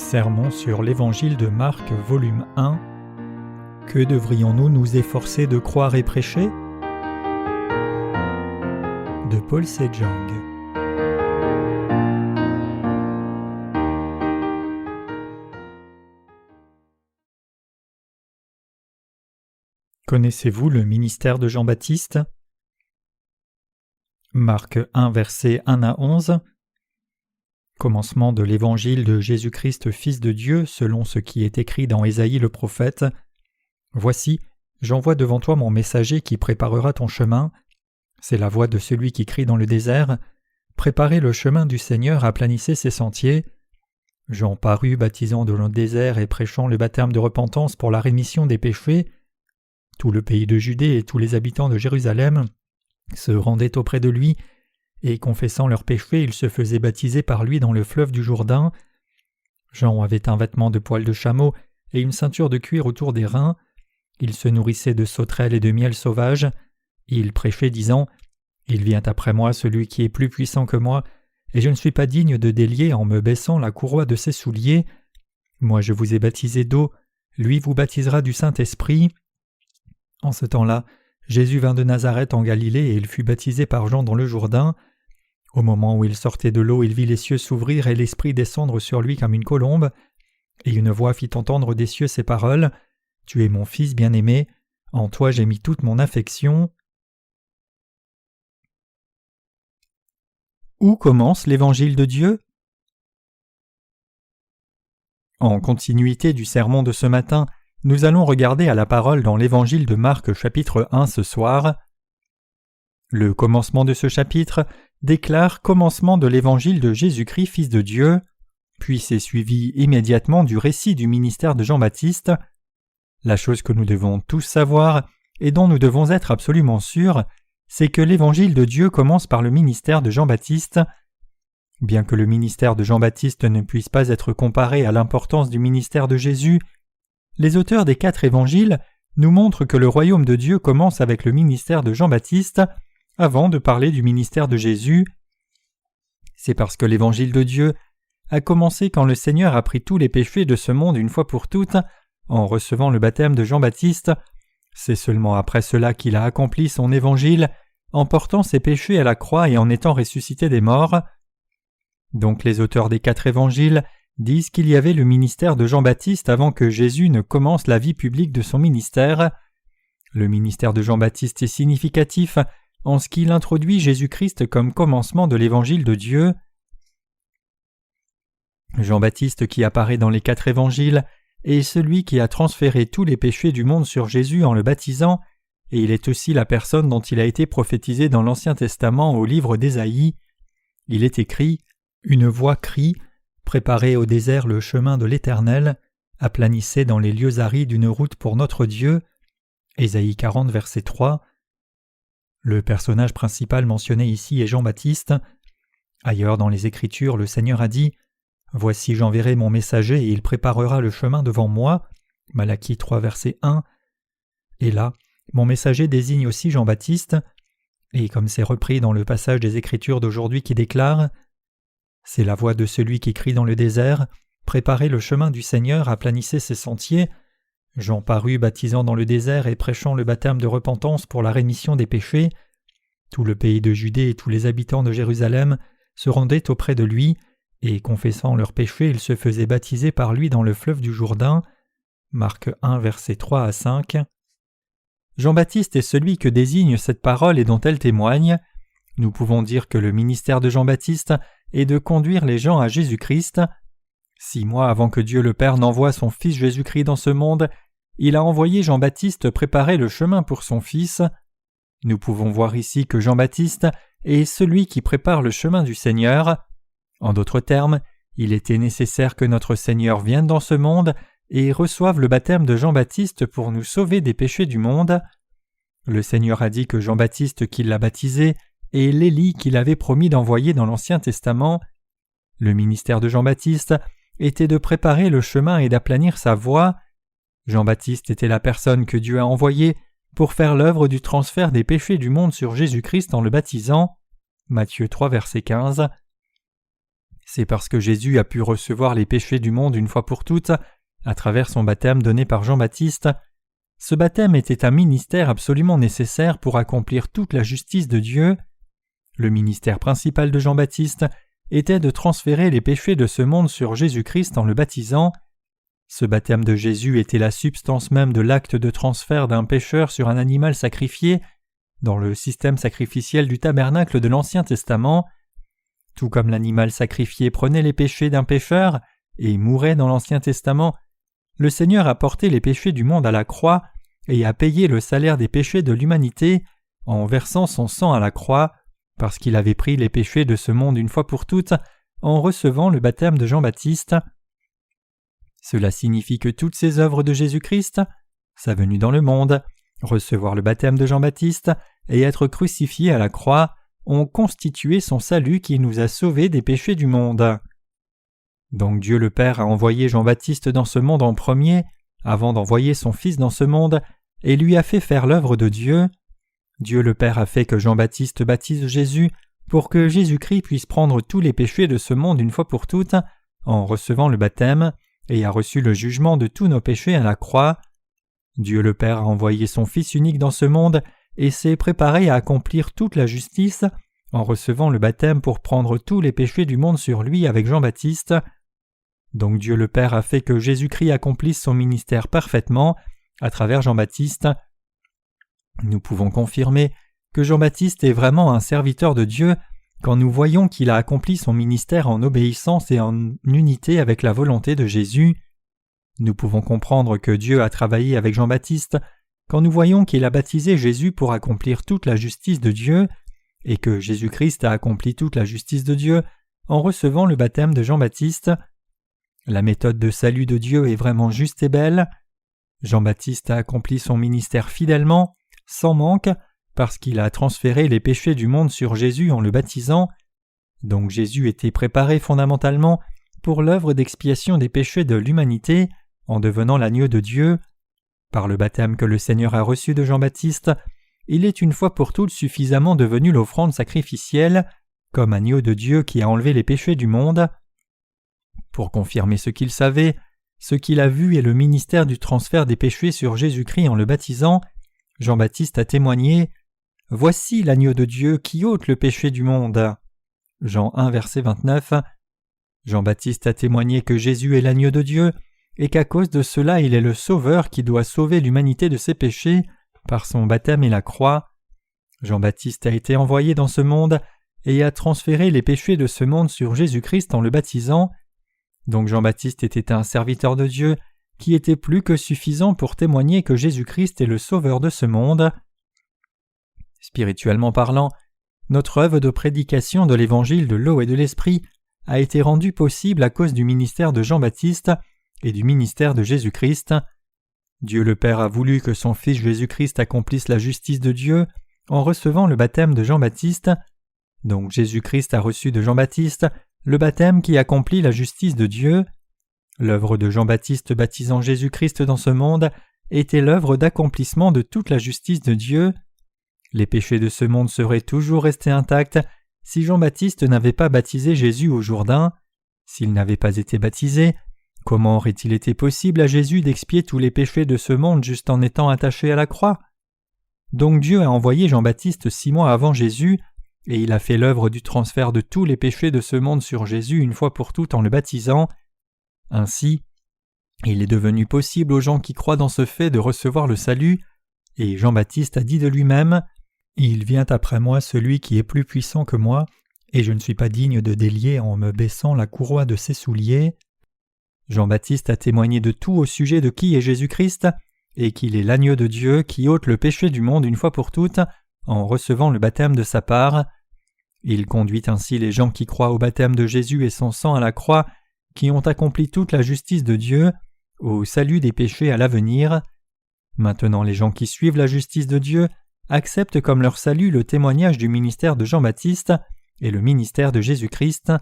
Sermon sur l'Évangile de Marc, volume 1. Que devrions-nous nous efforcer de croire et prêcher ? De Paul Sejong. Connaissez-vous le ministère de Jean-Baptiste ? Marc 1, versets 1 à 11. Commencement de l'Évangile de Jésus-Christ, Fils de Dieu, selon ce qui est écrit dans Ésaïe le prophète. Voici, j'envoie devant toi mon messager qui préparera ton chemin. C'est la voix de celui qui crie dans le désert. Préparez le chemin du Seigneur, aplanissez ses sentiers. Jean parut baptisant dans le désert et prêchant le baptême de repentance pour la rémission des péchés. Tout le pays de Judée et tous les habitants de Jérusalem se rendaient auprès de lui, et confessant leurs péchés, ils se faisaient baptiser par lui dans le fleuve du Jourdain. Jean avait un vêtement de poil de chameau et une ceinture de cuir autour des reins. Il se nourrissait de sauterelles et de miel sauvage. Il prêchait, disant : « Il vient après moi celui qui est plus puissant que moi, et je ne suis pas digne de délier en me baissant la courroie de ses souliers. Moi je vous ai baptisé d'eau, lui vous baptisera du Saint-Esprit. » En ce temps-là, Jésus vint de Nazareth en Galilée et il fut baptisé par Jean dans le Jourdain. Au moment où il sortait de l'eau, il vit les cieux s'ouvrir et l'Esprit descendre sur lui comme une colombe. Et une voix fit entendre des cieux ces paroles : « Tu es mon Fils bien-aimé, en toi j'ai mis toute mon affection. » Où commence l'Évangile de Dieu ? En continuité du sermon de ce matin, nous allons regarder à la parole dans l'Évangile de Marc chapitre 1 ce soir. Le commencement de ce chapitre déclare commencement de l'Évangile de Jésus-Christ, Fils de Dieu, puis c'est suivi immédiatement du récit du ministère de Jean-Baptiste. La chose que nous devons tous savoir et dont nous devons être absolument sûrs, c'est que l'Évangile de Dieu commence par le ministère de Jean-Baptiste. Bien que le ministère de Jean-Baptiste ne puisse pas être comparé à l'importance du ministère de Jésus, les auteurs des 4 évangiles nous montrent que le royaume de Dieu commence avec le ministère de Jean-Baptiste avant de parler du ministère de Jésus. C'est parce que l'évangile de Dieu a commencé quand le Seigneur a pris tous les péchés de ce monde une fois pour toutes en recevant le baptême de Jean-Baptiste. C'est seulement après cela qu'il a accompli son évangile en portant ses péchés à la croix et en étant ressuscité des morts. Donc les auteurs des 4 évangiles disent qu'il y avait le ministère de Jean-Baptiste avant que Jésus ne commence la vie publique de son ministère. Le ministère de Jean-Baptiste est significatif en ce qu'il introduit Jésus-Christ comme commencement de l'Évangile de Dieu. Jean-Baptiste qui apparaît dans les 4 évangiles est celui qui a transféré tous les péchés du monde sur Jésus en le baptisant, et il est aussi la personne dont il a été prophétisé dans l'Ancien Testament au livre d'Ésaïe. Il est écrit : « Une voix crie : préparez au désert le chemin de l'Éternel, aplanissez dans les lieux arides une route pour notre Dieu. » Ésaïe 40, verset 3. Le personnage principal mentionné ici est Jean-Baptiste. Ailleurs dans les Écritures, le Seigneur a dit : « Voici j'enverrai mon messager et il préparera le chemin devant moi. » Malachie 3, verset 1. Et là, mon messager désigne aussi Jean-Baptiste. Et comme c'est repris dans le passage des Écritures d'aujourd'hui qui déclare : « C'est la voix de celui qui crie dans le désert, préparez le chemin du Seigneur, aplanissez ses sentiers. » Jean parut baptisant dans le désert et prêchant le baptême de repentance pour la rémission des péchés. Tout le pays de Judée et tous les habitants de Jérusalem se rendaient auprès de lui, et confessant leurs péchés, ils se faisaient baptiser par lui dans le fleuve du Jourdain. Marc 1, versets 3 à 5. Jean-Baptiste est celui que désigne cette parole et dont elle témoigne. Nous pouvons dire que le ministère de Jean-Baptiste est de conduire les gens à Jésus-Christ. 6 mois avant que Dieu le Père n'envoie son Fils Jésus-Christ dans ce monde, il a envoyé Jean-Baptiste préparer le chemin pour son Fils. Nous pouvons voir ici que Jean-Baptiste est celui qui prépare le chemin du Seigneur. En d'autres termes, il était nécessaire que notre Seigneur vienne dans ce monde et reçoive le baptême de Jean-Baptiste pour nous sauver des péchés du monde. Le Seigneur a dit que Jean-Baptiste qui l'a baptisé est l'Élie qu'il avait promis d'envoyer dans l'Ancien Testament. Le ministère de Jean-Baptiste était de préparer le chemin et d'aplanir sa voie. Jean-Baptiste était la personne que Dieu a envoyée pour faire l'œuvre du transfert des péchés du monde sur Jésus-Christ en le baptisant. Matthieu 3, verset 15. C'est parce que Jésus a pu recevoir les péchés du monde une fois pour toutes, à travers son baptême donné par Jean-Baptiste. Ce baptême était un ministère absolument nécessaire pour accomplir toute la justice de Dieu. Le ministère principal de Jean-Baptiste était de transférer les péchés de ce monde sur Jésus-Christ en le baptisant. Ce baptême de Jésus était la substance même de l'acte de transfert d'un pécheur sur un animal sacrifié dans le système sacrificiel du tabernacle de l'Ancien Testament. Tout comme l'animal sacrifié prenait les péchés d'un pécheur et mourait dans l'Ancien Testament, le Seigneur a porté les péchés du monde à la croix et a payé le salaire des péchés de l'humanité en versant son sang à la croix, parce qu'il avait pris les péchés de ce monde une fois pour toutes en recevant le baptême de Jean-Baptiste. Cela signifie que toutes ces œuvres de Jésus-Christ, sa venue dans le monde, recevoir le baptême de Jean-Baptiste et être crucifié à la croix, ont constitué son salut qui nous a sauvés des péchés du monde. Donc Dieu le Père a envoyé Jean-Baptiste dans ce monde en premier, avant d'envoyer son Fils dans ce monde, et lui a fait faire l'œuvre de Dieu. Dieu le Père a fait que Jean-Baptiste baptise Jésus pour que Jésus-Christ puisse prendre tous les péchés de ce monde une fois pour toutes, en recevant le baptême, et a reçu le jugement de tous nos péchés à la croix. Dieu le Père a envoyé son Fils unique dans ce monde et s'est préparé à accomplir toute la justice en recevant le baptême pour prendre tous les péchés du monde sur lui avec Jean-Baptiste. Donc Dieu le Père a fait que Jésus-Christ accomplisse son ministère parfaitement à travers Jean-Baptiste. Nous pouvons confirmer que Jean-Baptiste est vraiment un serviteur de Dieu quand nous voyons qu'il a accompli son ministère en obéissance et en unité avec la volonté de Jésus. Nous pouvons comprendre que Dieu a travaillé avec Jean-Baptiste quand nous voyons qu'il a baptisé Jésus pour accomplir toute la justice de Dieu et que Jésus-Christ a accompli toute la justice de Dieu en recevant le baptême de Jean-Baptiste. La méthode de salut de Dieu est vraiment juste et belle. Jean-Baptiste a accompli son ministère fidèlement, sans manque, parce qu'il a transféré les péchés du monde sur Jésus en le baptisant. Donc Jésus était préparé fondamentalement pour l'œuvre d'expiation des péchés de l'humanité en devenant l'agneau de Dieu. Par le baptême que le Seigneur a reçu de Jean-Baptiste, il est une fois pour toutes suffisamment devenu l'offrande sacrificielle, comme agneau de Dieu qui a enlevé les péchés du monde. Pour confirmer ce qu'il savait, ce qu'il a vu et le ministère du transfert des péchés sur Jésus-Christ en le baptisant, Jean-Baptiste a témoigné « Voici l'agneau de Dieu qui ôte le péché du monde » Jean 1, verset 29. Jean-Baptiste a témoigné que Jésus est l'agneau de Dieu et qu'à cause de cela il est le Sauveur qui doit sauver l'humanité de ses péchés par son baptême et la croix. Jean-Baptiste a été envoyé dans ce monde et a transféré les péchés de ce monde sur Jésus-Christ en le baptisant. Donc Jean-Baptiste était un serviteur de Dieu qui était plus que suffisant pour témoigner que Jésus-Christ est le Sauveur de ce monde. Spirituellement parlant, notre œuvre de prédication de l'Évangile de l'eau et de l'Esprit a été rendue possible à cause du ministère de Jean-Baptiste et du ministère de Jésus-Christ. Dieu le Père a voulu que son Fils Jésus-Christ accomplisse la justice de Dieu en recevant le baptême de Jean-Baptiste. Donc Jésus-Christ a reçu de Jean-Baptiste le baptême qui accomplit la justice de Dieu. L'œuvre de Jean-Baptiste baptisant Jésus-Christ dans ce monde était l'œuvre d'accomplissement de toute la justice de Dieu. Les péchés de ce monde seraient toujours restés intacts si Jean-Baptiste n'avait pas baptisé Jésus au Jourdain. S'il n'avait pas été baptisé, comment aurait-il été possible à Jésus d'expier tous les péchés de ce monde juste en étant attaché à la croix? Donc Dieu a envoyé Jean-Baptiste 6 mois avant Jésus, et il a fait l'œuvre du transfert de tous les péchés de ce monde sur Jésus une fois pour toutes en le baptisant. Ainsi, il est devenu possible aux gens qui croient dans ce fait de recevoir le salut, et Jean-Baptiste a dit de lui-même « Il vient après moi celui qui est plus puissant que moi, et je ne suis pas digne de délier en me baissant la courroie de ses souliers. » Jean-Baptiste a témoigné de tout au sujet de qui est Jésus-Christ, et qu'il est l'agneau de Dieu qui ôte le péché du monde une fois pour toutes, en recevant le baptême de sa part. Il conduit ainsi les gens qui croient au baptême de Jésus et son sang à la croix, qui ont accompli toute la justice de Dieu, au salut des péchés à l'avenir. Maintenant les gens qui suivent la justice de Dieu acceptent comme leur salut le témoignage du ministère de Jean-Baptiste et le ministère de Jésus-Christ.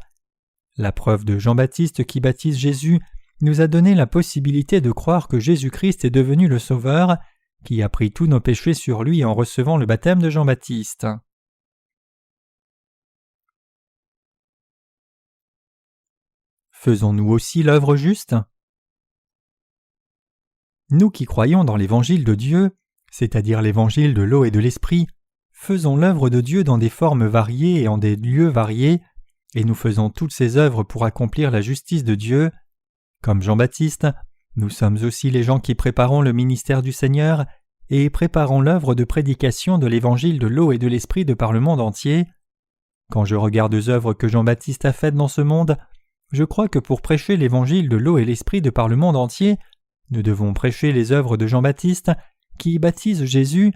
La preuve de Jean-Baptiste qui baptise Jésus nous a donné la possibilité de croire que Jésus-Christ est devenu le Sauveur, qui a pris tous nos péchés sur lui en recevant le baptême de Jean-Baptiste. faisons-nous aussi l'œuvre juste? Nous qui croyons dans l'Évangile de Dieu, c'est-à-dire l'Évangile de l'eau et de l'Esprit, faisons l'œuvre de Dieu dans des formes variées et en des lieux variés, et nous faisons toutes ces œuvres pour accomplir la justice de Dieu. Comme Jean-Baptiste, nous sommes aussi les gens qui préparons le ministère du Seigneur et préparons l'œuvre de prédication de l'Évangile de l'eau et de l'Esprit de par le monde entier. Quand je regarde les œuvres que Jean-Baptiste a faites dans ce monde, je crois que pour prêcher l'Évangile de l'eau et l'Esprit de par le monde entier, nous devons prêcher les œuvres de Jean-Baptiste qui baptise Jésus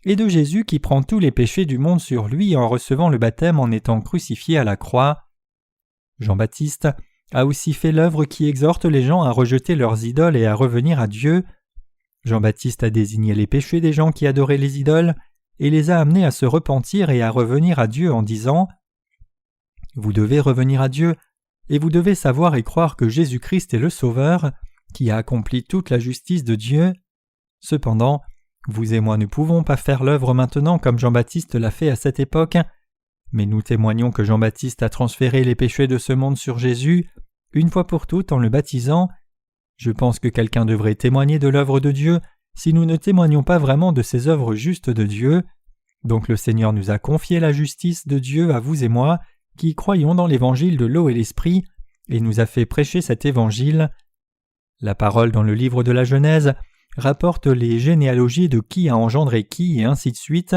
et de Jésus qui prend tous les péchés du monde sur lui en recevant le baptême en étant crucifié à la croix. Jean-Baptiste a aussi fait l'œuvre qui exhorte les gens à rejeter leurs idoles et à revenir à Dieu. Jean-Baptiste a désigné les péchés des gens qui adoraient les idoles et les a amenés à se repentir et à revenir à Dieu en disant « Vous devez revenir à Dieu et vous devez savoir et croire que Jésus-Christ est le Sauveur, qui a accompli toute la justice de Dieu. Cependant, vous et moi ne pouvons pas faire l'œuvre maintenant comme Jean-Baptiste l'a fait à cette époque, mais nous témoignons que Jean-Baptiste a transféré les péchés de ce monde sur Jésus, une fois pour toutes en le baptisant. Je pense que quelqu'un devrait témoigner de l'œuvre de Dieu si nous ne témoignons pas vraiment de ces œuvres justes de Dieu. Donc le Seigneur nous a confié la justice de Dieu à vous et moi, qui croyons dans l'Évangile de l'eau et l'Esprit, et nous a fait prêcher cet Évangile. La parole dans le livre de la Genèse rapporte les généalogies de qui a engendré qui et ainsi de suite.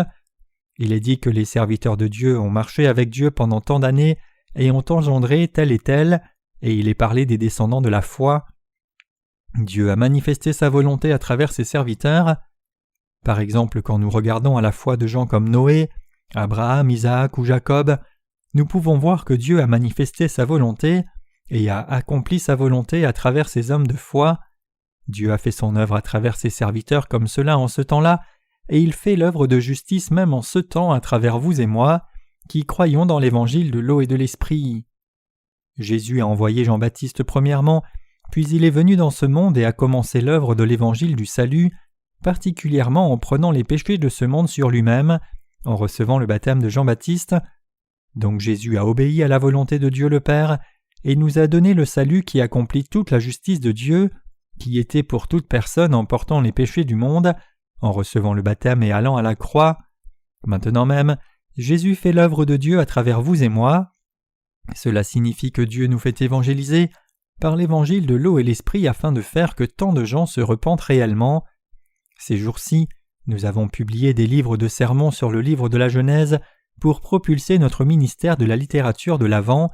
Il est dit que les serviteurs de Dieu ont marché avec Dieu pendant tant d'années et ont engendré tel, et il est parlé des descendants de la foi. Dieu a manifesté sa volonté à travers ses serviteurs. Par exemple, quand nous regardons à la foi de gens comme Noé, Abraham, Isaac ou Jacob, nous pouvons voir que Dieu a manifesté sa volonté et a accompli sa volonté à travers ces hommes de foi. Dieu a fait son œuvre à travers ses serviteurs comme cela en ce temps-là, et il fait l'œuvre de justice même en ce temps à travers vous et moi, qui croyons dans l'Évangile de l'eau et de l'Esprit. Jésus a envoyé Jean-Baptiste premièrement, puis il est venu dans ce monde et a commencé l'œuvre de l'Évangile du salut, particulièrement en prenant les péchés de ce monde sur lui-même, en recevant le baptême de Jean-Baptiste. Donc Jésus a obéi à la volonté de Dieu le Père, et nous a donné le salut qui accomplit toute la justice de Dieu, qui était pour toute personne en portant les péchés du monde, en recevant le baptême et allant à la croix. Maintenant même, Jésus fait l'œuvre de Dieu à travers vous et moi. Cela signifie que Dieu nous fait évangéliser par l'Évangile de l'eau et l'Esprit afin de faire que tant de gens se repentent réellement. Ces jours-ci, nous avons publié des livres de sermons sur le livre de la Genèse pour propulser notre ministère de la littérature de l'Avent.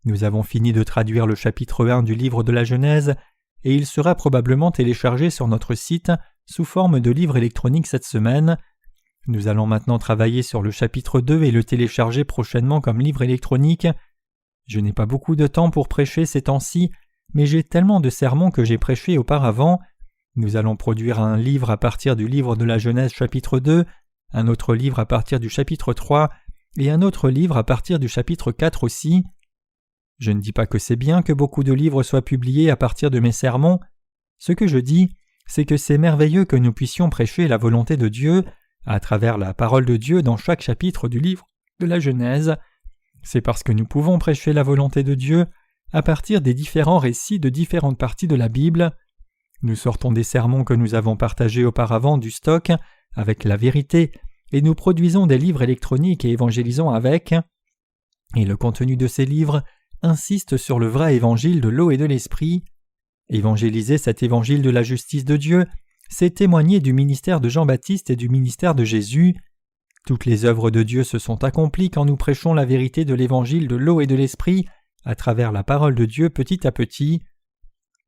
Nous avons fini de traduire le chapitre 1 du livre de la Genèse et il sera probablement téléchargé sur notre site sous forme de livre électronique cette semaine. Nous allons maintenant travailler sur le chapitre 2 et le télécharger prochainement comme livre électronique. Je n'ai pas beaucoup de temps pour prêcher ces temps-ci, mais j'ai tellement de sermons que j'ai prêchés auparavant. Nous allons produire un livre à partir du livre de la Genèse chapitre 2, un autre livre à partir du chapitre 3 et un autre livre à partir du chapitre 4 aussi. Je ne dis pas que c'est bien que beaucoup de livres soient publiés à partir de mes sermons. Ce que je dis, c'est que c'est merveilleux que nous puissions prêcher la volonté de Dieu à travers la parole de Dieu dans chaque chapitre du livre de la Genèse. C'est parce que nous pouvons prêcher la volonté de Dieu à partir des différents récits de différentes parties de la Bible. Nous sortons des sermons que nous avons partagés auparavant du stock avec la vérité et nous produisons des livres électroniques et évangélisons avec. Et le contenu de ces livres insiste sur le vrai évangile de l'eau et de l'esprit. Évangéliser cet évangile de la justice de Dieu, c'est témoigner du ministère de Jean-Baptiste et du ministère de Jésus. Toutes les œuvres de Dieu se sont accomplies quand nous prêchons la vérité de l'évangile de l'eau et de l'esprit à travers la parole de Dieu petit à petit.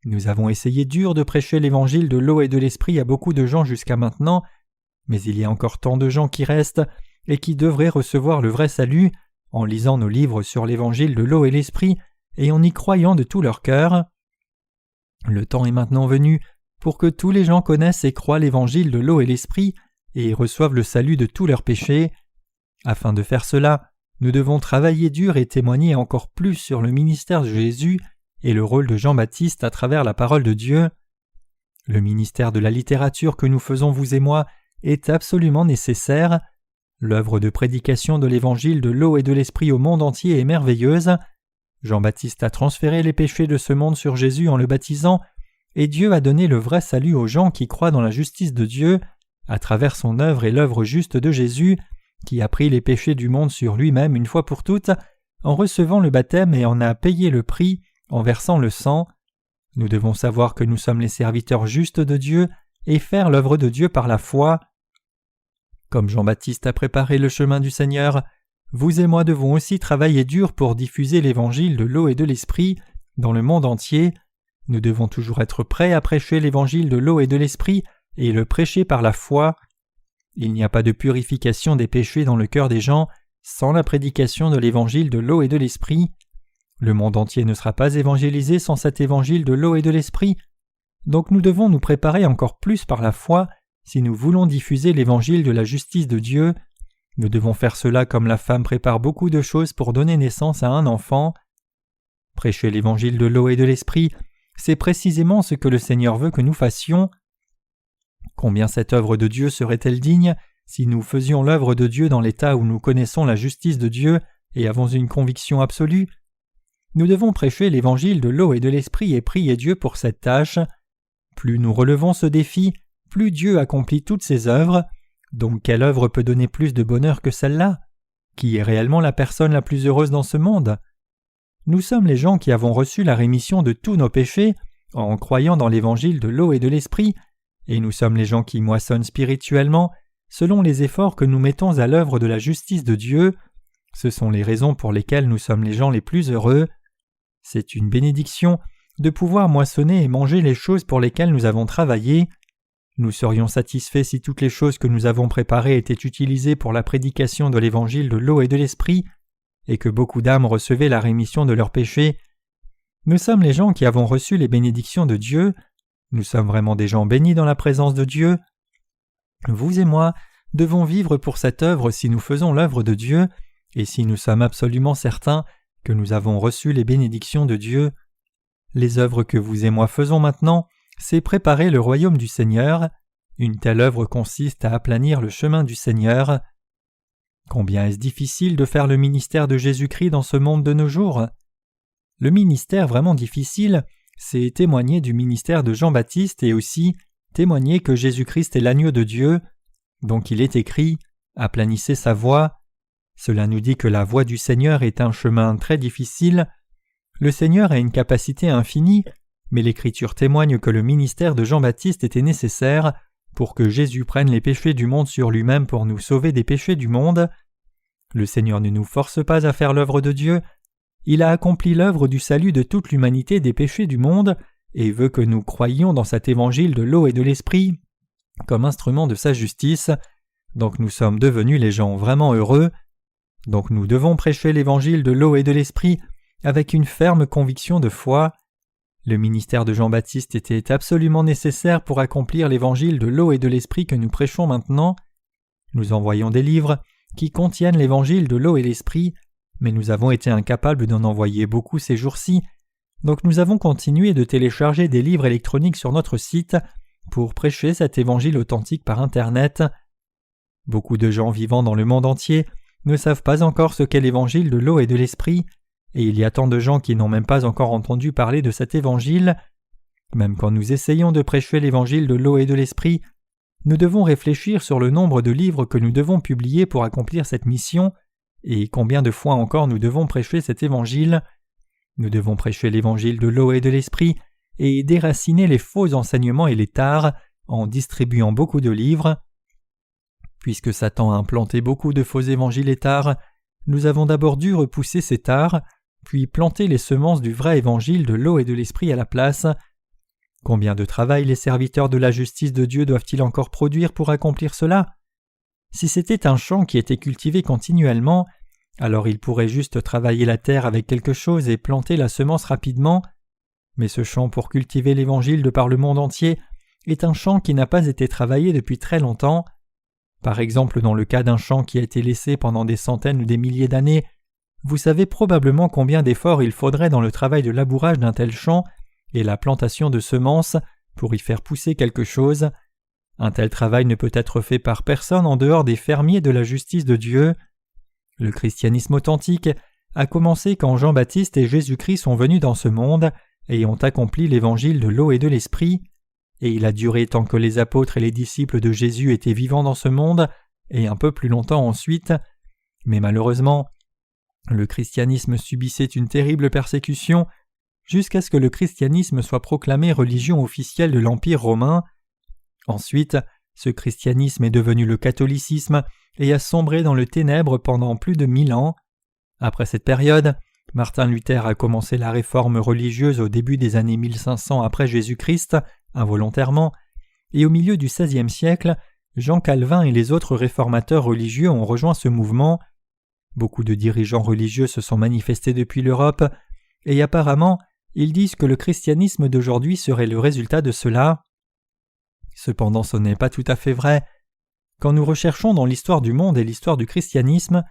Nous avons essayé dur de prêcher l'évangile de l'eau et de l'esprit à beaucoup de gens jusqu'à maintenant, mais il y a encore tant de gens qui restent et qui devraient recevoir le vrai salut en lisant nos livres sur l'évangile de l'eau et l'esprit et en y croyant de tout leur cœur. Le temps est maintenant venu pour que tous les gens connaissent et croient l'évangile de l'eau et l'esprit et reçoivent le salut de tous leurs péchés. Afin de faire cela, nous devons travailler dur et témoigner encore plus sur le ministère de Jésus et le rôle de Jean-Baptiste à travers la parole de Dieu. Le ministère de la littérature que nous faisons vous et moi est absolument nécessaire. L'œuvre de prédication de l'évangile de l'eau et de l'esprit au monde entier est merveilleuse. Jean-Baptiste a transféré les péchés de ce monde sur Jésus en le baptisant, et Dieu a donné le vrai salut aux gens qui croient dans la justice de Dieu, à travers son œuvre et l'œuvre juste de Jésus, qui a pris les péchés du monde sur lui-même une fois pour toutes, en recevant le baptême et en a payé le prix, en versant le sang. Nous devons savoir que nous sommes les serviteurs justes de Dieu et faire l'œuvre de Dieu par la foi. Comme Jean-Baptiste a préparé le chemin du Seigneur, vous et moi devons aussi travailler dur pour diffuser l'évangile de l'eau et de l'esprit dans le monde entier. Nous devons toujours être prêts à prêcher l'évangile de l'eau et de l'esprit et le prêcher par la foi. Il n'y a pas de purification des péchés dans le cœur des gens sans la prédication de l'évangile de l'eau et de l'esprit. Le monde entier ne sera pas évangélisé sans cet évangile de l'eau et de l'esprit. Donc nous devons nous préparer encore plus par la foi si nous voulons diffuser l'évangile de la justice de Dieu. Nous devons faire cela comme la femme prépare beaucoup de choses pour donner naissance à un enfant. Prêcher l'évangile de l'eau et de l'esprit, c'est précisément ce que le Seigneur veut que nous fassions. Combien cette œuvre de Dieu serait-elle digne si nous faisions l'œuvre de Dieu dans l'état où nous connaissons la justice de Dieu et avons une conviction absolue? Nous devons prêcher l'évangile de l'eau et de l'esprit et prier Dieu pour cette tâche. Plus nous relevons ce défi, plus Dieu accomplit toutes ses œuvres. Donc quelle œuvre peut donner plus de bonheur que celle-là? Qui est réellement la personne la plus heureuse dans ce monde? Nous sommes les gens qui avons reçu la rémission de tous nos péchés en croyant dans l'évangile de l'eau et de l'esprit, et nous sommes les gens qui moissonnent spirituellement selon les efforts que nous mettons à l'œuvre de la justice de Dieu. Ce sont les raisons pour lesquelles nous sommes les gens les plus heureux. C'est une bénédiction de pouvoir moissonner et manger les choses pour lesquelles nous avons travaillé. Nous serions satisfaits si toutes les choses que nous avons préparées étaient utilisées pour la prédication de l'évangile de l'eau et de l'esprit, et que beaucoup d'âmes recevaient la rémission de leurs péchés. Nous sommes les gens qui avons reçu les bénédictions de Dieu. Nous sommes vraiment des gens bénis dans la présence de Dieu. Vous et moi devons vivre pour cette œuvre si nous faisons l'œuvre de Dieu, et si nous sommes absolument certains que nous avons reçu les bénédictions de Dieu. Les œuvres que vous et moi faisons maintenant, c'est préparer le royaume du Seigneur. Une telle œuvre consiste à aplanir le chemin du Seigneur. Combien est-ce difficile de faire le ministère de Jésus-Christ dans ce monde de nos jours? Le ministère vraiment difficile, c'est témoigner du ministère de Jean-Baptiste et aussi témoigner que Jésus-Christ est l'agneau de Dieu. Donc il est écrit « Aplanissez sa voie ». Cela nous dit que la voie du Seigneur est un chemin très difficile. Le Seigneur a une capacité infinie, mais l'Écriture témoigne que le ministère de Jean-Baptiste était nécessaire pour que Jésus prenne les péchés du monde sur lui-même pour nous sauver des péchés du monde. Le Seigneur ne nous force pas à faire l'œuvre de Dieu. Il a accompli l'œuvre du salut de toute l'humanité des péchés du monde et veut que nous croyions dans cet évangile de l'eau et de l'esprit comme instrument de sa justice. Donc nous sommes devenus les gens vraiment heureux. Donc nous devons prêcher l'évangile de l'eau et de l'esprit avec une ferme conviction de foi. Le ministère de Jean-Baptiste était absolument nécessaire pour accomplir l'évangile de l'eau et de l'esprit que nous prêchons maintenant. Nous envoyons des livres qui contiennent l'évangile de l'eau et l'esprit, mais nous avons été incapables d'en envoyer beaucoup ces jours-ci, donc nous avons continué de télécharger des livres électroniques sur notre site pour prêcher cet évangile authentique par Internet. Beaucoup de gens vivant dans le monde entier ne savent pas encore ce qu'est l'évangile de l'eau et de l'esprit, et il y a tant de gens qui n'ont même pas encore entendu parler de cet évangile. Même quand nous essayons de prêcher l'évangile de l'eau et de l'esprit, nous devons réfléchir sur le nombre de livres que nous devons publier pour accomplir cette mission, et combien de fois encore nous devons prêcher cet évangile. Nous devons prêcher l'évangile de l'eau et de l'esprit, et déraciner les faux enseignements et les tares, en distribuant beaucoup de livres. Puisque Satan a implanté beaucoup de faux évangiles et tares, nous avons d'abord dû repousser ces tares, puis planter les semences du vrai évangile de l'eau et de l'esprit à la place. Combien de travail les serviteurs de la justice de Dieu doivent-ils encore produire pour accomplir cela? Si c'était un champ qui était cultivé continuellement, alors ils pourraient juste travailler la terre avec quelque chose et planter la semence rapidement. Mais ce champ pour cultiver l'évangile de par le monde entier est un champ qui n'a pas été travaillé depuis très longtemps. Par exemple, dans le cas d'un champ qui a été laissé pendant des centaines ou des milliers d'années, vous savez probablement combien d'efforts il faudrait dans le travail de labourage d'un tel champ et la plantation de semences pour y faire pousser quelque chose. Un tel travail ne peut être fait par personne en dehors des fermiers de la justice de Dieu. Le christianisme authentique a commencé quand Jean-Baptiste et Jésus-Christ sont venus dans ce monde et ont accompli l'évangile de l'eau et de l'esprit, et il a duré tant que les apôtres et les disciples de Jésus étaient vivants dans ce monde, et un peu plus longtemps ensuite, mais malheureusement, le christianisme subissait une terrible persécution jusqu'à ce que le christianisme soit proclamé religion officielle de l'Empire romain. Ensuite, ce christianisme est devenu le catholicisme et a sombré dans le ténèbre pendant plus de 1000 ans. Après cette période, Martin Luther a commencé la réforme religieuse au début des années 1500 après Jésus-Christ, involontairement, et au milieu du XVIe siècle, Jean Calvin et les autres réformateurs religieux ont rejoint ce mouvement. Beaucoup de dirigeants religieux se sont manifestés depuis l'Europe, et apparemment, ils disent que le christianisme d'aujourd'hui serait le résultat de cela. Cependant, ce n'est pas tout à fait vrai. Quand nous recherchons dans l'histoire du monde et l'histoire du christianisme,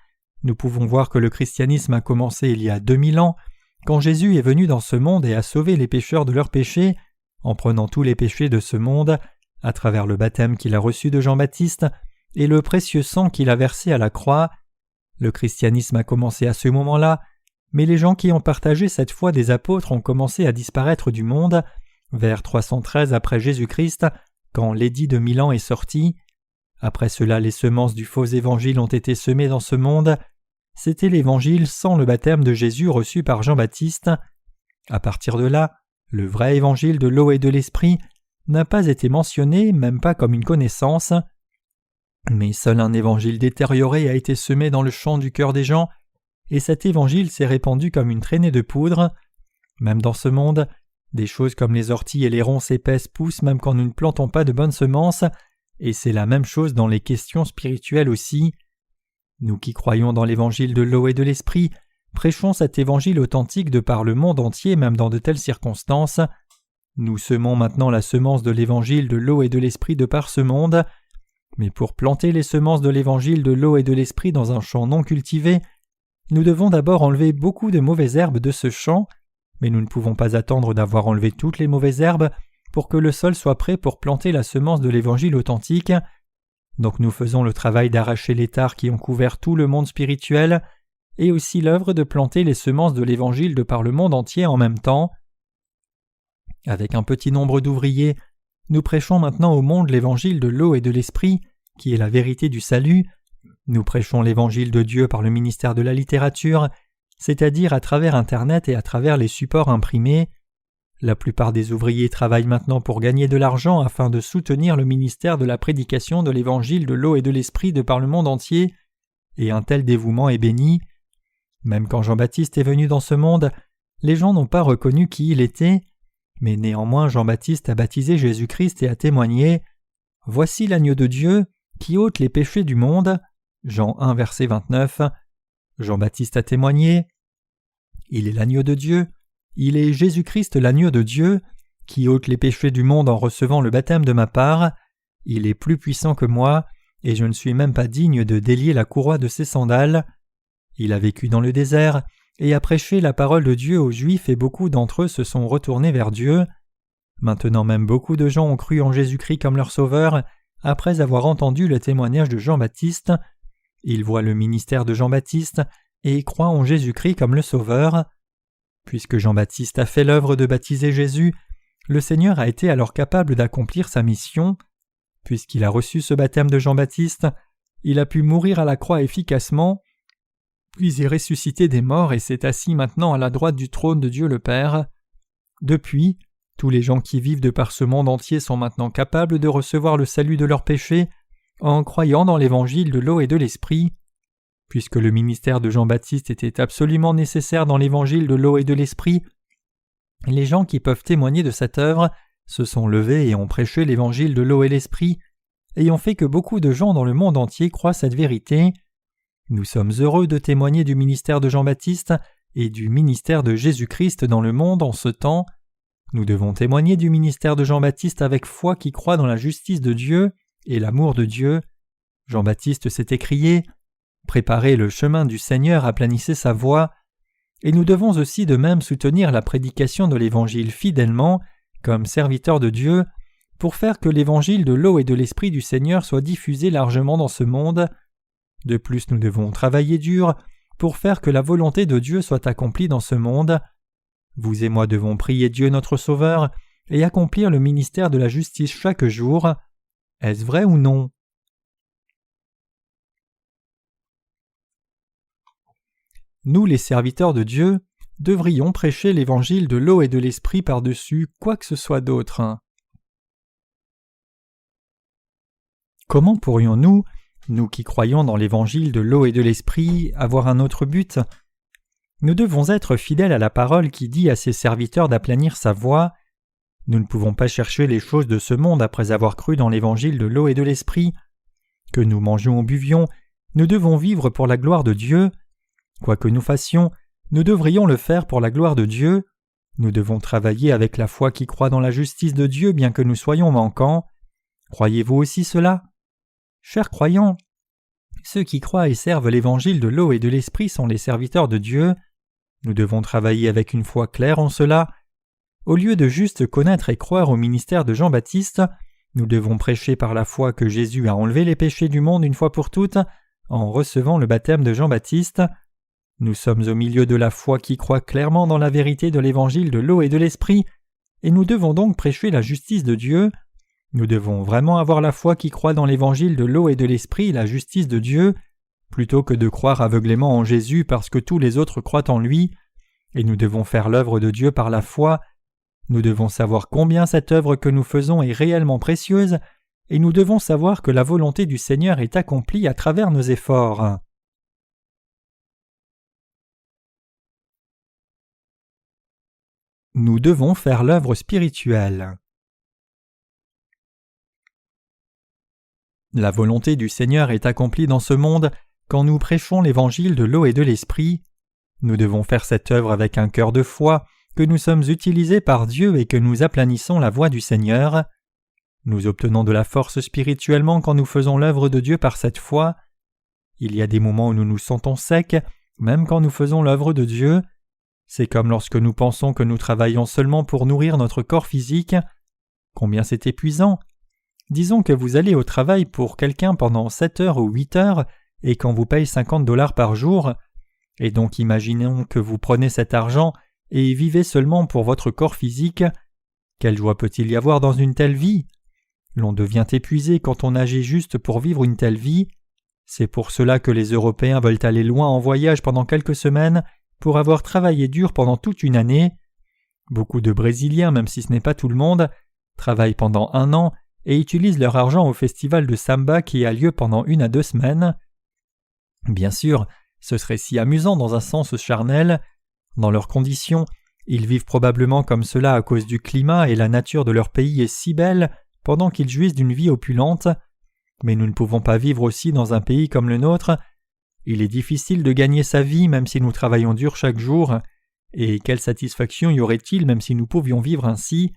nous pouvons voir que le christianisme a commencé il y a 2000 ans, quand Jésus est venu dans ce monde et a sauvé les pécheurs de leurs péchés, en prenant tous les péchés de ce monde, à travers le baptême qu'il a reçu de Jean-Baptiste et le précieux sang qu'il a versé à la croix. Le christianisme a commencé à ce moment-là, mais les gens qui ont partagé cette foi des apôtres ont commencé à disparaître du monde, vers 313 après Jésus-Christ, quand l'édit de Milan est sorti. Après cela, les semences du faux évangile ont été semées dans ce monde. C'était l'évangile sans le baptême de Jésus reçu par Jean-Baptiste. À partir de là, le vrai évangile de l'eau et de l'esprit n'a pas été mentionné, même pas comme une connaissance. Mais seul un évangile détérioré a été semé dans le champ du cœur des gens, et cet évangile s'est répandu comme une traînée de poudre. Même dans ce monde, des choses comme les orties et les ronces épaisses poussent même quand nous ne plantons pas de bonnes semences, et c'est la même chose dans les questions spirituelles aussi. Nous qui croyons dans l'évangile de l'eau et de l'esprit, prêchons cet évangile authentique de par le monde entier même dans de telles circonstances. Nous semons maintenant la semence de l'évangile de l'eau et de l'esprit de par ce monde, mais pour planter les semences de l'évangile de l'eau et de l'esprit dans un champ non cultivé, nous devons d'abord enlever beaucoup de mauvaises herbes de ce champ, mais nous ne pouvons pas attendre d'avoir enlevé toutes les mauvaises herbes pour que le sol soit prêt pour planter la semence de l'évangile authentique. Donc nous faisons le travail d'arracher les tares qui ont couvert tout le monde spirituel, et aussi l'œuvre de planter les semences de l'évangile de par le monde entier en même temps. Avec un petit nombre d'ouvriers, nous prêchons maintenant au monde l'évangile de l'eau et de l'esprit, qui est la vérité du salut. Nous prêchons l'évangile de Dieu par le ministère de la littérature, c'est-à-dire à travers Internet et à travers les supports imprimés. La plupart des ouvriers travaillent maintenant pour gagner de l'argent afin de soutenir le ministère de la prédication de l'évangile de l'eau et de l'esprit de par le monde entier, et un tel dévouement est béni. Même quand Jean-Baptiste est venu dans ce monde, les gens n'ont pas reconnu qui il était, mais néanmoins Jean-Baptiste a baptisé Jésus-Christ et a témoigné « Voici l'agneau de Dieu qui ôte les péchés du monde » Jean 1 verset 29. Jean-Baptiste a témoigné « Il est l'agneau de Dieu, il est Jésus-Christ l'agneau de Dieu, qui ôte les péchés du monde en recevant le baptême de ma part. Il est plus puissant que moi, et je ne suis même pas digne de délier la courroie de ses sandales. Il a vécu dans le désert, et a prêché la parole de Dieu aux Juifs, et beaucoup d'entre eux se sont retournés vers Dieu. Maintenant même beaucoup de gens ont cru en Jésus-Christ comme leur sauveur, après avoir entendu le témoignage de Jean-Baptiste. Ils voient le ministère de Jean-Baptiste, et croient en Jésus-Christ comme le sauveur. Puisque Jean-Baptiste a fait l'œuvre de baptiser Jésus, le Seigneur a été alors capable d'accomplir sa mission. Puisqu'il a reçu ce baptême de Jean-Baptiste, il a pu mourir à la croix efficacement, puis est ressuscité des morts et s'est assis maintenant à la droite du trône de Dieu le Père. Depuis, tous les gens qui vivent de par ce monde entier sont maintenant capables de recevoir le salut de leurs péchés en croyant dans l'évangile de l'eau et de l'esprit. Puisque le ministère de Jean-Baptiste était absolument nécessaire dans l'évangile de l'eau et de l'esprit, les gens qui peuvent témoigner de cette œuvre se sont levés et ont prêché l'évangile de l'eau et l'esprit, et ont fait que beaucoup de gens dans le monde entier croient cette vérité. Nous sommes heureux de témoigner du ministère de Jean-Baptiste et du ministère de Jésus-Christ dans le monde en ce temps. Nous devons témoigner du ministère de Jean-Baptiste avec foi qui croit dans la justice de Dieu et l'amour de Dieu. Jean-Baptiste s'est écrié « Préparez le chemin du Seigneur, aplanissez sa voie », et nous devons aussi de même soutenir la prédication de l'Évangile fidèlement, comme serviteurs de Dieu, pour faire que l'Évangile de l'eau et de l'Esprit du Seigneur soit diffusé largement dans ce monde. De plus, nous devons travailler dur pour faire que la volonté de Dieu soit accomplie dans ce monde. Vous et moi devons prier Dieu notre Sauveur et accomplir le ministère de la justice chaque jour. Est-ce vrai ou non? Nous, les serviteurs de Dieu, devrions prêcher l'évangile de l'eau et de l'esprit par-dessus quoi que ce soit d'autre. Comment pourrions-nous, nous qui croyons dans l'évangile de l'eau et de l'esprit, avoir un autre but? Nous devons être fidèles à la parole qui dit à ses serviteurs d'aplanir sa voie. Nous ne pouvons pas chercher les choses de ce monde après avoir cru dans l'évangile de l'eau et de l'esprit. Que nous mangions ou buvions, nous devons vivre pour la gloire de Dieu. Quoi que nous fassions, nous devrions le faire pour la gloire de Dieu. Nous devons travailler avec la foi qui croit dans la justice de Dieu bien que nous soyons manquants. Croyez-vous aussi cela? Chers croyants, ceux qui croient et servent l'évangile de l'eau et de l'esprit sont les serviteurs de Dieu. Nous devons travailler avec une foi claire en cela. Au lieu de juste connaître et croire au ministère de Jean-Baptiste, nous devons prêcher par la foi que Jésus a enlevé les péchés du monde une fois pour toutes en recevant le baptême de Jean-Baptiste. Nous sommes au milieu de la foi qui croit clairement dans la vérité de l'évangile de l'eau et de l'esprit, et nous devons donc prêcher la justice de Dieu. Nous devons vraiment avoir la foi qui croit dans l'évangile de l'eau et de l'esprit, la justice de Dieu, plutôt que de croire aveuglément en Jésus parce que tous les autres croient en lui, et nous devons faire l'œuvre de Dieu par la foi. Nous devons savoir combien cette œuvre que nous faisons est réellement précieuse, et nous devons savoir que la volonté du Seigneur est accomplie à travers nos efforts. Nous devons faire l'œuvre spirituelle. La volonté du Seigneur est accomplie dans ce monde quand nous prêchons l'évangile de l'eau et de l'esprit. Nous devons faire cette œuvre avec un cœur de foi, que nous sommes utilisés par Dieu et que nous aplanissons la voie du Seigneur. Nous obtenons de la force spirituellement quand nous faisons l'œuvre de Dieu par cette foi. Il y a des moments où nous nous sentons secs, même quand nous faisons l'œuvre de Dieu. C'est comme lorsque nous pensons que nous travaillons seulement pour nourrir notre corps physique. Combien c'est épuisant! Disons que vous allez au travail pour quelqu'un pendant 7 heures ou 8 heures et qu'on vous paye $50 par jour, et donc imaginons que vous prenez cet argent et vivez seulement pour votre corps physique. Quelle joie peut-il y avoir dans une telle vie? L'on devient épuisé quand on agit juste pour vivre une telle vie. C'est pour cela que les Européens veulent aller loin en voyage pendant quelques semaines pour avoir travaillé dur pendant toute une année. Beaucoup de Brésiliens, même si ce n'est pas tout le monde, travaillent pendant 1 an et utilisent leur argent au festival de samba qui a lieu pendant 1 à 2 semaines. Bien sûr, ce serait si amusant dans un sens charnel. Dans leurs conditions, ils vivent probablement comme cela à cause du climat et la nature de leur pays est si belle pendant qu'ils jouissent d'une vie opulente. Mais nous ne pouvons pas vivre aussi dans un pays comme le nôtre. Il est difficile de gagner sa vie même si nous travaillons dur chaque jour. Et quelle satisfaction y aurait-il même si nous pouvions vivre ainsi?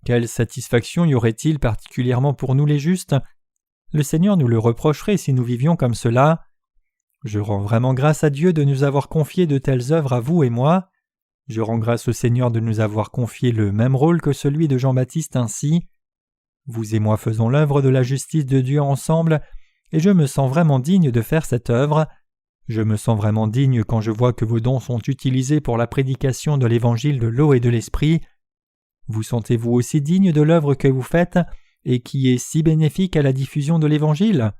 Quelle satisfaction y aurait-il particulièrement pour nous les justes? Le Seigneur nous le reprocherait si nous vivions comme cela. Je rends vraiment grâce à Dieu de nous avoir confié de telles œuvres à vous et moi. Je rends grâce au Seigneur de nous avoir confié le même rôle que celui de Jean-Baptiste ainsi. Vous et moi faisons l'œuvre de la justice de Dieu ensemble, et je me sens vraiment digne de faire cette œuvre. Je me sens vraiment digne quand je vois que vos dons sont utilisés pour la prédication de l'évangile de l'eau et de l'esprit. Vous sentez-vous aussi digne de l'œuvre que vous faites et qui est si bénéfique à la diffusion de l'évangile?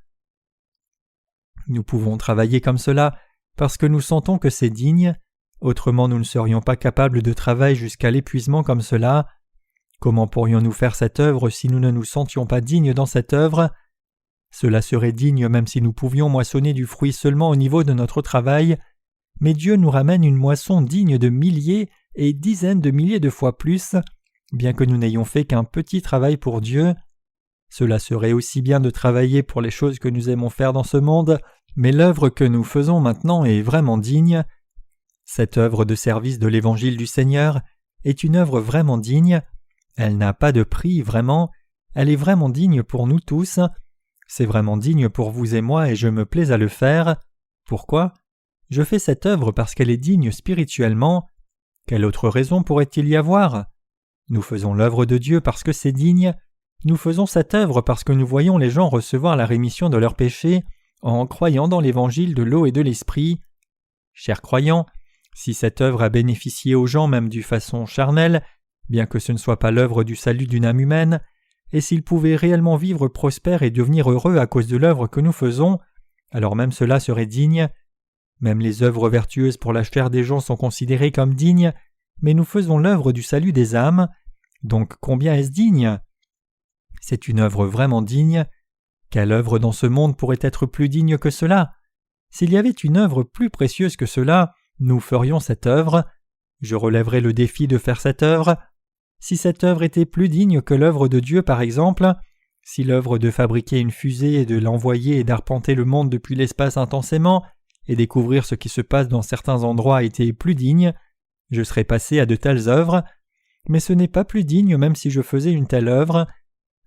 Nous pouvons travailler comme cela parce que nous sentons que c'est digne, autrement nous ne serions pas capables de travailler jusqu'à l'épuisement comme cela. Comment pourrions-nous faire cette œuvre si nous ne nous sentions pas dignes dans cette œuvre? Cela serait digne même si nous pouvions moissonner du fruit seulement au niveau de notre travail, mais Dieu nous ramène une moisson digne de milliers et dizaines de milliers de fois plus, bien que nous n'ayons fait qu'un petit travail pour Dieu. Cela serait aussi bien de travailler pour les choses que nous aimons faire dans ce monde, mais l'œuvre que nous faisons maintenant est vraiment digne. Cette œuvre de service de l'Évangile du Seigneur est une œuvre vraiment digne. Elle n'a pas de prix, vraiment. Elle est vraiment digne pour nous tous. C'est vraiment digne pour vous et moi et je me plais à le faire. Pourquoi? Je fais cette œuvre parce qu'elle est digne spirituellement. Quelle autre raison pourrait-il y avoir? Nous faisons l'œuvre de Dieu parce que c'est digne. Nous faisons cette œuvre parce que nous voyons les gens recevoir la rémission de leurs péchés en croyant dans l'évangile de l'eau et de l'esprit. Chers croyants, si cette œuvre a bénéficié aux gens même d'une façon charnelle, bien que ce ne soit pas l'œuvre du salut d'une âme humaine, et s'ils pouvaient réellement vivre prospères et devenir heureux à cause de l'œuvre que nous faisons, alors même cela serait digne. Même les œuvres vertueuses pour la chair des gens sont considérées comme dignes, mais nous faisons l'œuvre du salut des âmes. Donc combien est-ce digne? C'est une œuvre vraiment digne. Quelle œuvre dans ce monde pourrait être plus digne que cela? S'il y avait une œuvre plus précieuse que cela, nous ferions cette œuvre. Je relèverai le défi de faire cette œuvre. Si cette œuvre était plus digne que l'œuvre de Dieu par exemple, si l'œuvre de fabriquer une fusée et de l'envoyer et d'arpenter le monde depuis l'espace intensément et découvrir ce qui se passe dans certains endroits était plus digne, je serais passé à de telles œuvres, mais ce n'est pas plus digne même si je faisais une telle œuvre.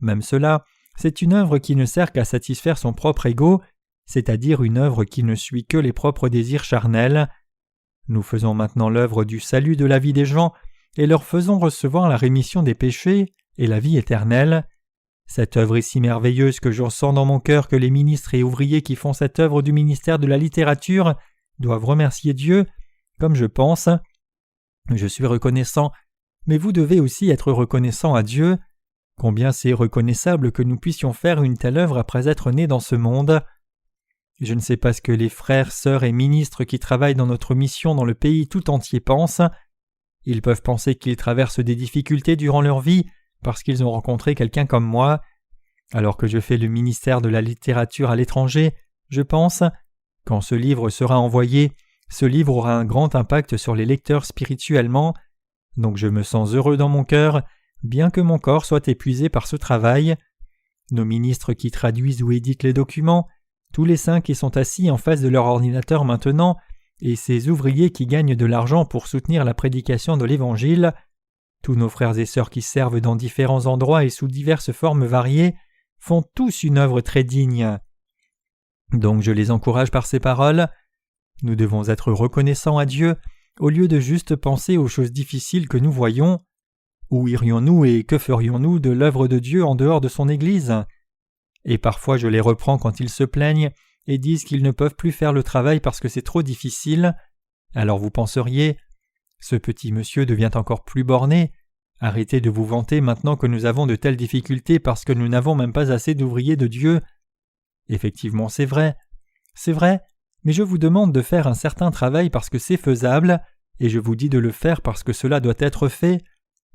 Même cela, c'est une œuvre qui ne sert qu'à satisfaire son propre ego, c'est-à-dire une œuvre qui ne suit que les propres désirs charnels. Nous faisons maintenant l'œuvre du salut de la vie des gens et leur faisons recevoir la rémission des péchés et la vie éternelle. Cette œuvre est si merveilleuse que je sens dans mon cœur que les ministres et ouvriers qui font cette œuvre du ministère de la littérature doivent remercier Dieu, comme je pense. Je suis reconnaissant, mais vous devez aussi être reconnaissant à Dieu. Combien c'est reconnaissable que nous puissions faire une telle œuvre après être nés dans ce monde. Je ne sais pas ce que les frères, sœurs et ministres qui travaillent dans notre mission dans le pays tout entier pensent. Ils peuvent penser qu'ils traversent des difficultés durant leur vie parce qu'ils ont rencontré quelqu'un comme moi. Alors que je fais le ministère de la littérature à l'étranger, je pense, quand ce livre sera envoyé, ce livre aura un grand impact sur les lecteurs spirituellement. Donc je me sens heureux dans mon cœur, bien que mon corps soit épuisé par ce travail. Nos ministres qui traduisent ou éditent les documents, tous les saints qui sont assis en face de leur ordinateur maintenant, et ces ouvriers qui gagnent de l'argent pour soutenir la prédication de l'Évangile, tous nos frères et sœurs qui servent dans différents endroits et sous diverses formes variées, font tous une œuvre très digne. Donc je les encourage par ces paroles. Nous devons être reconnaissants à Dieu, au lieu de juste penser aux choses difficiles que nous voyons. Où irions-nous et que ferions-nous de l'œuvre de Dieu en dehors de son Église? Et parfois je les reprends quand ils se plaignent et disent qu'ils ne peuvent plus faire le travail parce que c'est trop difficile. Alors vous penseriez, ce petit monsieur devient encore plus borné. Arrêtez de vous vanter maintenant que nous avons de telles difficultés parce que nous n'avons même pas assez d'ouvriers de Dieu. Effectivement, c'est vrai, mais je vous demande de faire un certain travail parce que c'est faisable, et je vous dis de le faire parce que cela doit être fait,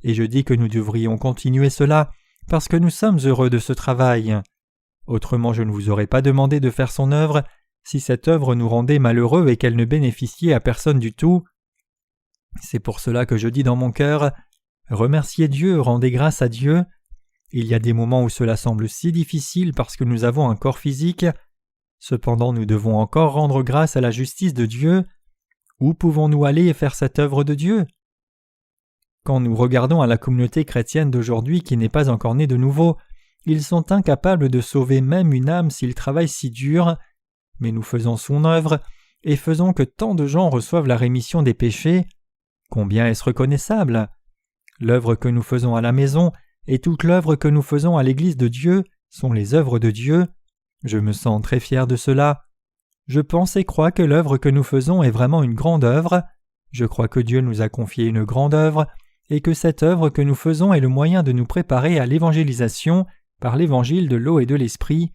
et je dis que nous devrions continuer cela parce que nous sommes heureux de ce travail. Autrement je ne vous aurais pas demandé de faire son œuvre si cette œuvre nous rendait malheureux et qu'elle ne bénéficiait à personne du tout. C'est pour cela que je dis dans mon cœur, remerciez Dieu, rendez grâce à Dieu. Il y a des moments où cela semble si difficile parce que nous avons un corps physique. Cependant nous devons encore rendre grâce à la justice de Dieu. Où pouvons-nous aller et faire cette œuvre de Dieu? Quand nous regardons à la communauté chrétienne d'aujourd'hui qui n'est pas encore née de nouveau, ils sont incapables de sauver même une âme s'ils travaillent si dur, mais nous faisons son œuvre et faisons que tant de gens reçoivent la rémission des péchés. Combien est-ce reconnaissable? L'œuvre que nous faisons à la maison et toute l'œuvre que nous faisons à l'Église de Dieu sont les œuvres de Dieu. Je me sens très fier de cela. Je pense et crois que l'œuvre que nous faisons est vraiment une grande œuvre. Je crois que Dieu nous a confié une grande œuvre et que cette œuvre que nous faisons est le moyen de nous préparer à l'évangélisation par l'évangile de l'eau et de l'esprit.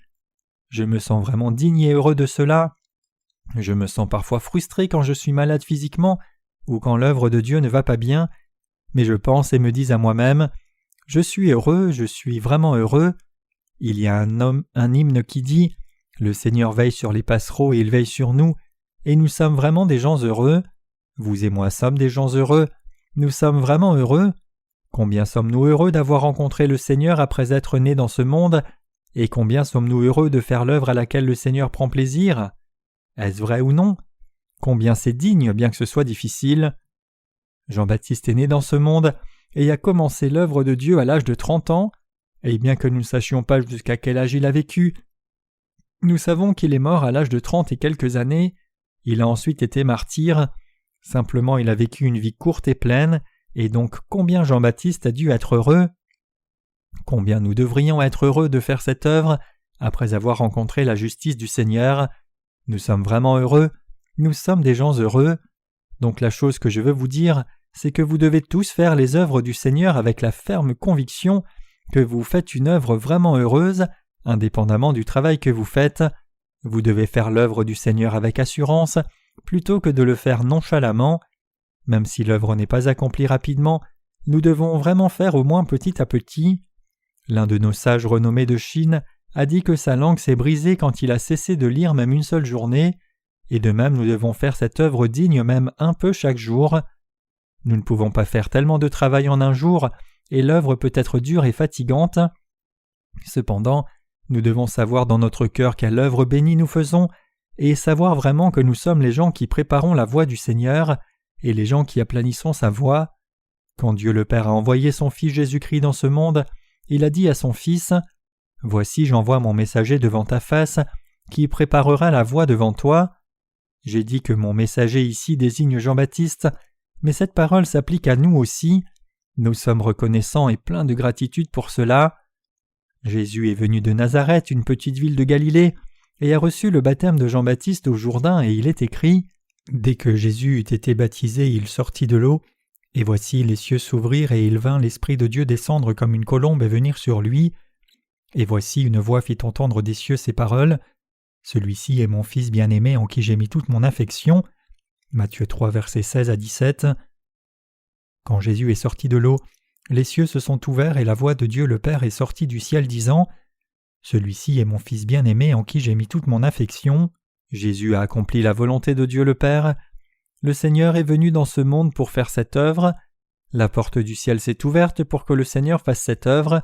Je me sens vraiment digne et heureux de cela. Je me sens parfois frustré quand je suis malade physiquement ou quand l'œuvre de Dieu ne va pas bien, mais je pense et me dis à moi-même, je suis heureux, je suis vraiment heureux. Il y a un hymne qui dit « Le Seigneur veille sur les passereaux et il veille sur nous, et nous sommes vraiment des gens heureux. Vous et moi sommes des gens heureux. Nous sommes vraiment heureux. Combien sommes-nous heureux d'avoir rencontré le Seigneur après être nés dans ce monde, et combien sommes-nous heureux de faire l'œuvre à laquelle le Seigneur prend plaisir? Est-ce vrai ou non? Combien c'est digne, bien que ce soit difficile. Jean-Baptiste est né dans ce monde et a commencé l'œuvre de Dieu à l'âge de 30 ans, et bien que nous ne sachions pas jusqu'à quel âge il a vécu, nous savons qu'il est mort à l'âge de 30 et quelques années. Il a ensuite été martyr. Simplement il a vécu une vie courte et pleine, et donc combien Jean-Baptiste a dû être heureux? Combien nous devrions être heureux de faire cette œuvre après avoir rencontré la justice du Seigneur? Nous sommes vraiment heureux, nous sommes des gens heureux. Donc la chose que je veux vous dire, c'est que vous devez tous faire les œuvres du Seigneur avec la ferme conviction que vous faites une œuvre vraiment heureuse, indépendamment du travail que vous faites. Vous devez faire l'œuvre du Seigneur avec assurance, plutôt que de le faire nonchalamment. Même si l'œuvre n'est pas accomplie rapidement, nous devons vraiment faire au moins petit à petit. L'un de nos sages renommés de Chine a dit que sa langue s'est brisée quand il a cessé de lire même une seule journée, et de même nous devons faire cette œuvre digne même un peu chaque jour. Nous ne pouvons pas faire tellement de travail en un jour, et l'œuvre peut être dure et fatigante. Cependant, nous devons savoir dans notre cœur quelle œuvre bénie nous faisons, et savoir vraiment que nous sommes les gens qui préparons la voie du Seigneur, et les gens qui aplanissons sa voie. Quand Dieu le Père a envoyé son Fils Jésus-Christ dans ce monde, il a dit à son Fils « Voici j'envoie mon messager devant ta face, qui préparera la voie devant toi. » J'ai dit que mon messager ici désigne Jean-Baptiste, mais cette parole s'applique à nous aussi. Nous sommes reconnaissants et pleins de gratitude pour cela. Jésus est venu de Nazareth, une petite ville de Galilée, et a reçu le baptême de Jean-Baptiste au Jourdain, et il est écrit « Dès que Jésus eut été baptisé, il sortit de l'eau, et voici les cieux s'ouvrirent, et il vint l'Esprit de Dieu descendre comme une colombe et venir sur lui. Et voici une voix fit entendre des cieux ces paroles. Celui-ci est mon Fils bien-aimé en qui j'ai mis toute mon affection. » Matthieu 3, versets 16 à 17. Quand Jésus est sorti de l'eau, les cieux se sont ouverts et la voix de Dieu le Père est sortie du ciel disant « Celui-ci est mon Fils bien-aimé en qui j'ai mis toute mon affection. » Jésus a accompli la volonté de Dieu le Père. Le Seigneur est venu dans ce monde pour faire cette œuvre. La porte du ciel s'est ouverte pour que le Seigneur fasse cette œuvre.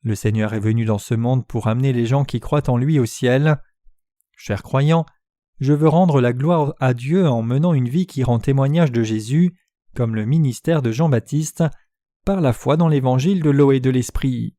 Le Seigneur est venu dans ce monde pour amener les gens qui croient en lui au ciel. Chers croyants, je veux rendre la gloire à Dieu en menant une vie qui rend témoignage de Jésus, comme le ministère de Jean-Baptiste, par la foi dans l'évangile de l'eau et de l'esprit.